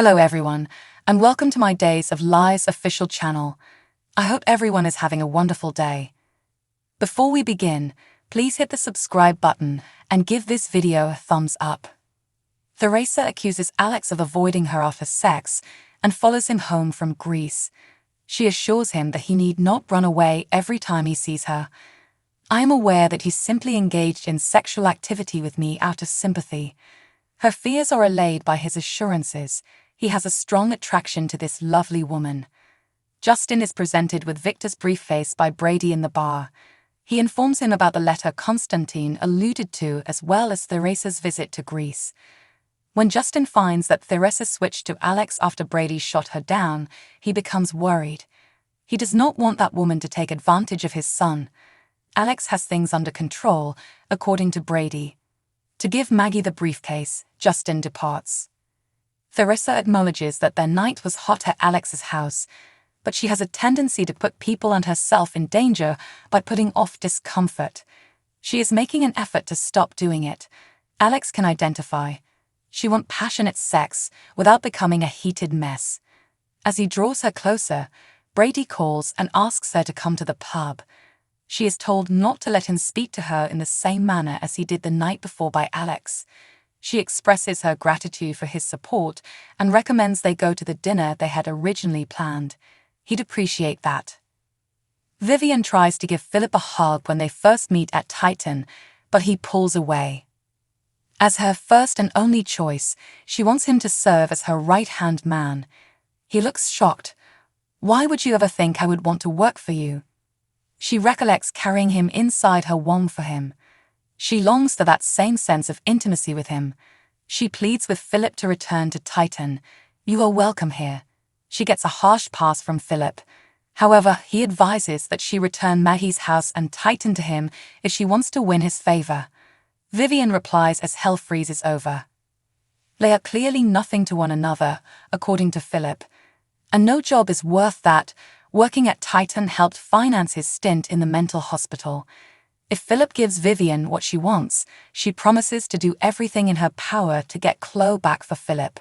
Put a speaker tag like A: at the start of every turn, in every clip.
A: Hello everyone, and welcome to my Days of Lies official channel. I hope everyone is having a wonderful day. Before we begin, please hit the subscribe button and give this video a thumbs up. Theresa accuses Alex of avoiding her after sex and follows him home from Greece. She assures him that he need not run away every time he sees her. I am aware that he's simply engaged in sexual activity with me out of sympathy. Her fears are allayed by his assurances. He has a strong attraction to this lovely woman. Justin is presented with Victor's briefcase by Brady in the bar. He informs him about the letter Constantine alluded to as well as Theresa's visit to Greece. When Justin finds that Theresa switched to Alex after Brady shot her down, he becomes worried. He does not want that woman to take advantage of his son. Alex has things under control, according to Brady. To give Maggie the briefcase, Justin departs. Theresa acknowledges that their night was hot at Alex's house, but she has a tendency to put people and herself in danger by putting off discomfort. She is making an effort to stop doing it. Alex can identify. She wants passionate sex without becoming a heated mess. As he draws her closer, Brady calls and asks her to come to the pub. She is told not to let him speak to her in the same manner as he did the night before by Alex. She expresses her gratitude for his support and recommends they go to the dinner they had originally planned. He'd appreciate that. Vivian tries to give Philip a hug when they first meet at Titan, but he pulls away. As her first and only choice, she wants him to serve as her right-hand man. He looks shocked. "Why would you ever think I would want to work for you?" She recollects carrying him inside her womb for him. She longs for that same sense of intimacy with him. She pleads with Philip to return to Titan. "You are welcome here." She gets a harsh pass from Philip. However, he advises that she return Maggie's house and Titan to him if she wants to win his favor. Vivian replies as hell freezes over. They are clearly nothing to one another, according to Philip. And no job is worth that. Working at Titan helped finance his stint in the mental hospital. If Philip gives Vivian what she wants, she promises to do everything in her power to get Chloe back for Philip.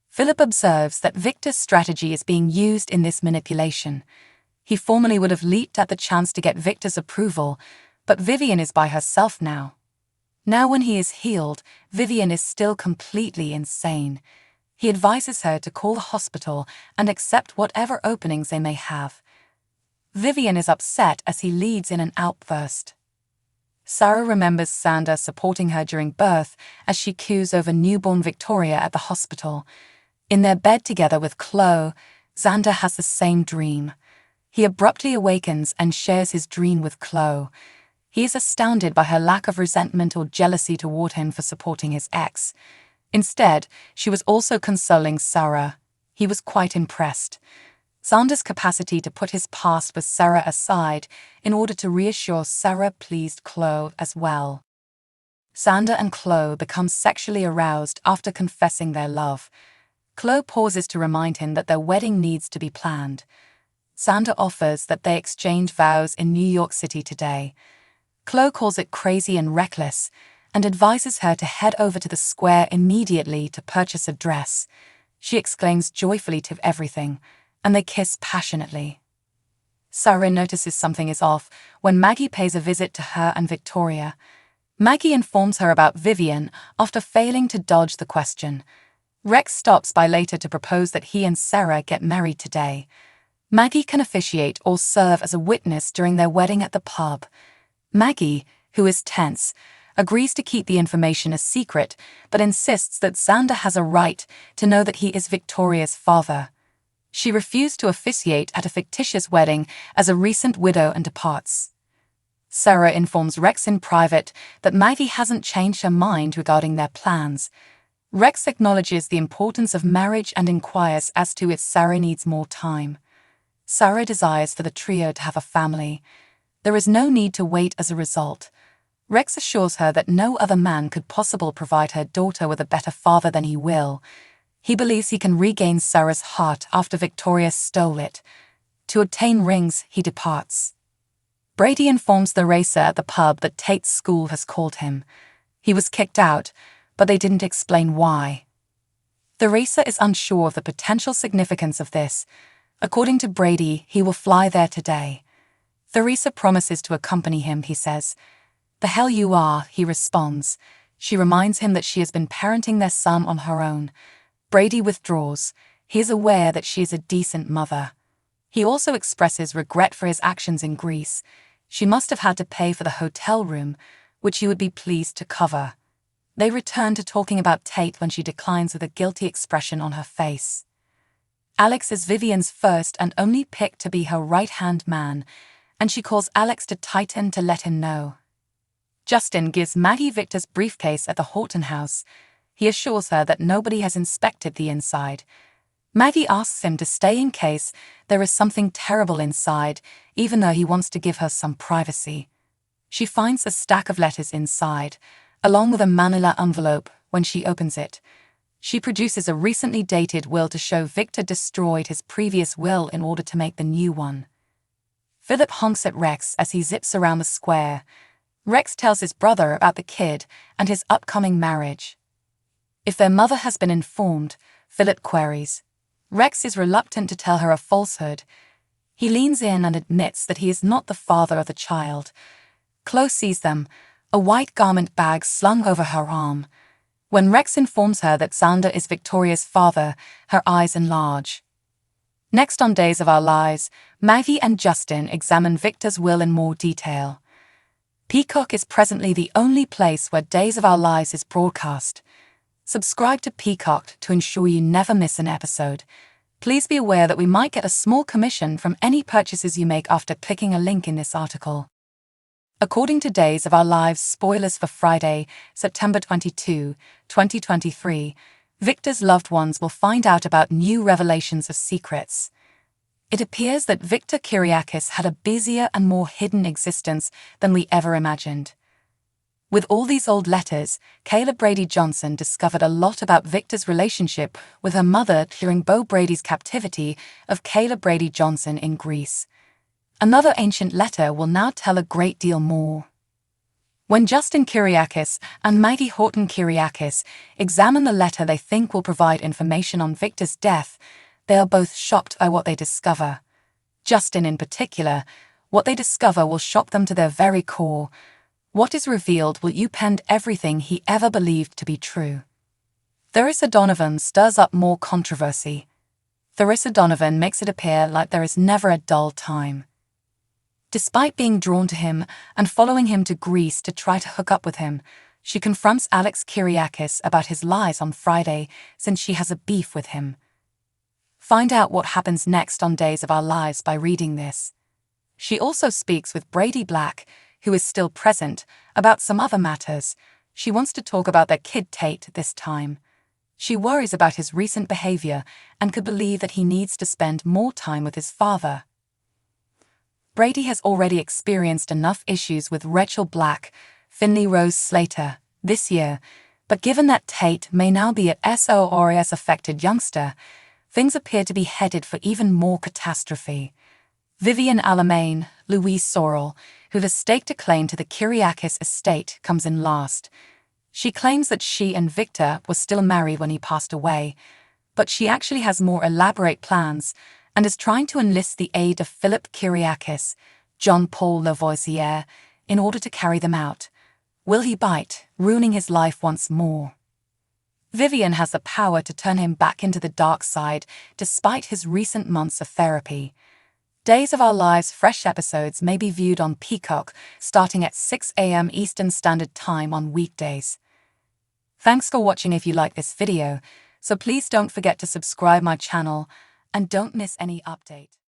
A: Philip observes that Victor's strategy is being used in this manipulation. He formerly would have leaped at the chance to get Victor's approval, but Vivian is by herself now. Now when he is healed, Vivian is still completely insane. He advises her to call the hospital and accept whatever openings they may have. Vivian is upset as he leads in an outburst. Sarah remembers Xander supporting her during birth as she coos over newborn Victoria at the hospital. In their bed together with Chloe, Xander has the same dream. He abruptly awakens and shares his dream with Chloe. He is astounded by her lack of resentment or jealousy toward him for supporting his ex. Instead, she was also consoling Sarah. He was quite impressed. Xander's capacity to put his past with Sarah aside in order to reassure Sarah pleased Chloe as well. Xander and Chloe become sexually aroused after confessing their love. Chloe pauses to remind him that their wedding needs to be planned. Xander offers that they exchange vows in New York City today. Chloe calls it crazy and reckless, and advises her to head over to the square immediately to purchase a dress. She exclaims joyfully to everything, and they kiss passionately. Sarah notices something is off when Maggie pays a visit to her and Victoria. Maggie informs her about Vivian after failing to dodge the question. Rex stops by later to propose that he and Sarah get married today. Maggie can officiate or serve as a witness during their wedding at the pub. Maggie, who is tense, agrees to keep the information a secret, but insists that Xander has a right to know that he is Victoria's father. She refused to officiate at a fictitious wedding as a recent widow and departs. Sarah informs Rex in private that Maggie hasn't changed her mind regarding their plans. Rex acknowledges the importance of marriage and inquires as to if Sarah needs more time. Sarah desires for the trio to have a family. There is no need to wait as a result. Rex assures her that no other man could possibly provide her daughter with a better father than he will. He believes he can regain Sarah's heart after Victoria stole it. To obtain rings, he departs. Brady informs the racer at the pub that Tate's school has called him. He was kicked out, but they didn't explain why. Theresa is unsure of the potential significance of this. According to Brady, he will fly there today. Theresa promises to accompany him, he says. "The hell you are," he responds. She reminds him that she has been parenting their son on her own. Brady withdraws. He is aware that she is a decent mother. He also expresses regret for his actions in Greece. She must have had to pay for the hotel room, which he would be pleased to cover. They return to talking about Tate when she declines with a guilty expression on her face. Alex is Vivian's first and only pick to be her right-hand man, and she calls Alex to Titan to let him know. Justin gives Maggie Victor's briefcase at the Horton house. He assures her that nobody has inspected the inside. Maggie asks him to stay in case there is something terrible inside, even though he wants to give her some privacy. She finds a stack of letters inside, along with a manila envelope. When she opens it, she produces a recently dated will to show Victor destroyed his previous will in order to make the new one. Philip honks at Rex as he zips around the square. Rex tells his brother about the kid and his upcoming marriage. If their mother has been informed, Philip queries. Rex is reluctant to tell her a falsehood. He leans in and admits that he is not the father of the child. Chloe sees them, a white garment bag slung over her arm. When Rex informs her that Xander is Victoria's father, her eyes enlarge. Next on Days of Our Lives, Maggie and Justin examine Victor's will in more detail. Peacock is presently the only place where Days of Our Lives is broadcast. Subscribe to Peacock to ensure you never miss an episode. Please be aware that we might get a small commission from any purchases you make after clicking a link in this article. According to Days of Our Lives spoilers for Friday, September 22, 2023, Victor's loved ones will find out about new revelations of secrets. It appears that Victor Kyriakis had a busier and more hidden existence than we ever imagined. With all these old letters, Kayla Brady Johnson discovered a lot about Victor's relationship with her mother during Beau Brady's captivity of Kayla Brady Johnson in Greece. Another ancient letter will now tell a great deal more. When Justin Kyriakis and Maggie Horton Kyriakis examine the letter they think will provide information on Victor's death, they are both shocked by what they discover. Justin in particular, what they discover will shock them to their very core. What is revealed will upend everything he ever believed to be true. Theresa Donovan stirs up more controversy. Theresa Donovan makes it appear like there is never a dull time. Despite being drawn to him and following him to Greece to try to hook up with him, she confronts Alex Kyriakis about his lies on Friday since she has a beef with him. Find out what happens next on Days of Our Lives by reading this. She also speaks with Brady Black, who is still present, about some other matters. She wants to talk about their kid Tate this time. She worries about his recent behavior and could believe that he needs to spend more time with his father. Brady has already experienced enough issues with Rachel Black, Finley Rose Slater, this year, but given that Tate may now be a SORS-affected youngster, things appear to be headed for even more catastrophe. Vivian Alamain, Louise Sorrell, who has staked a claim to the Kyriakis estate, comes in last. She claims that she and Victor were still married when he passed away, but she actually has more elaborate plans and is trying to enlist the aid of Philip Kyriakis, John Paul Lavoisier, in order to carry them out. Will he bite, ruining his life once more? Vivian has the power to turn him back into the dark side, despite his recent months of therapy. Days of Our Lives fresh episodes may be viewed on Peacock starting at 6 a.m. Eastern Standard Time on weekdays. Thanks for watching. If you like this video, so please don't forget to subscribe my channel and don't miss any update.